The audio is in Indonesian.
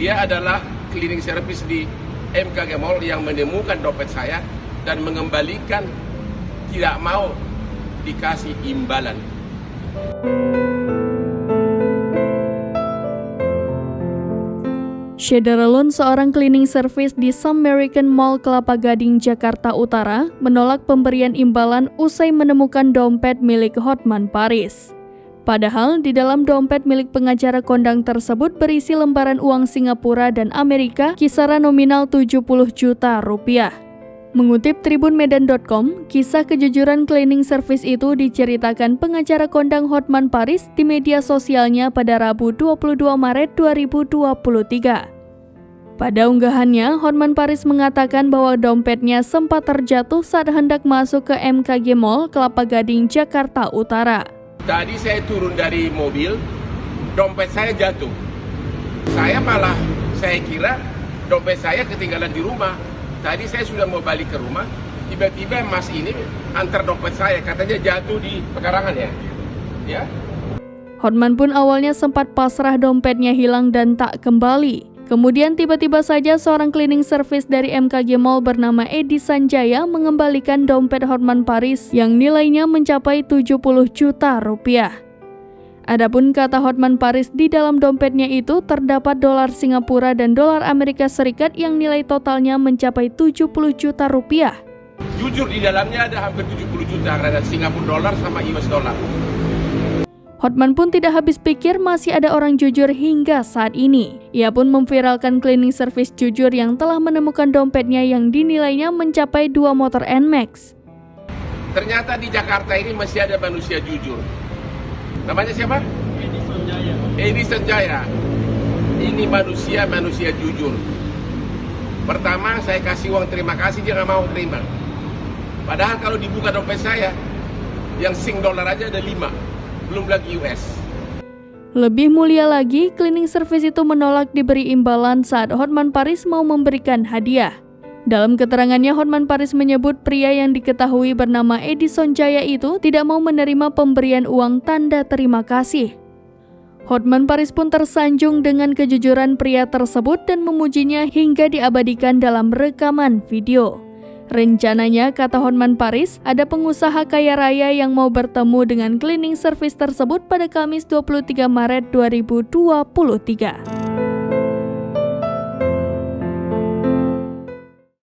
Dia adalah cleaning service di MKG Mall yang menemukan dompet saya dan mengembalikan, tidak mau dikasih imbalan. Syederalun, seorang cleaning service di Summerican Mall Kelapa Gading, Jakarta Utara, menolak pemberian imbalan usai menemukan dompet milik Hotman Paris. Padahal di dalam dompet milik pengacara kondang tersebut berisi lembaran uang Singapura dan Amerika kisaran nominal 70 juta rupiah. Mengutip tribunmedan.com, kisah kejujuran cleaning service itu diceritakan pengacara kondang Hotman Paris di media sosialnya pada Rabu 22 Maret 2023. Pada unggahannya, Hotman Paris mengatakan bahwa dompetnya sempat terjatuh saat hendak masuk ke MKG Mall Kelapa Gading, Jakarta Utara. Tadi saya turun dari mobil, dompet saya jatuh. Saya kira dompet saya ketinggalan di rumah. Tadi saya sudah mau balik ke rumah, tiba-tiba mas ini antar dompet saya, katanya jatuh di pekarangan ya. Hotman pun awalnya sempat pasrah dompetnya hilang dan tak kembali. Kemudian tiba-tiba saja seorang cleaning service dari MKG Mall bernama Edi Sanjaya mengembalikan dompet Hotman Paris yang nilainya mencapai 70 juta rupiah. Adapun kata Hotman Paris, di dalam dompetnya itu terdapat dolar Singapura dan dolar Amerika Serikat yang nilai totalnya mencapai 70 juta rupiah. Jujur di dalamnya ada hampir 70 juta, ada Singapura dolar sama US dolar. Hotman pun tidak habis pikir masih ada orang jujur hingga saat ini. Ia pun memviralkan cleaning service jujur yang telah menemukan dompetnya yang dinilainya mencapai 2 motor NMAX. Ternyata di Jakarta ini masih ada manusia jujur. Namanya siapa? Edi Sanjaya. Ini manusia jujur. Pertama saya kasih uang terima kasih, dia nggak mau terima. Padahal kalau dibuka dompet saya, yang Sing dolar aja ada 5, belum lagi US. Lebih mulia lagi, cleaning service itu menolak diberi imbalan saat Hotman Paris mau memberikan hadiah. Dalam keterangannya, Hotman Paris menyebut pria yang diketahui bernama Edi Sanjaya itu tidak mau menerima pemberian uang tanda terima kasih. Hotman Paris pun tersanjung dengan kejujuran pria tersebut dan memujinya hingga diabadikan dalam rekaman video. Rencananya, kata Hotman Paris, ada pengusaha kaya raya yang mau bertemu dengan cleaning service tersebut pada Kamis 23 Maret 2023.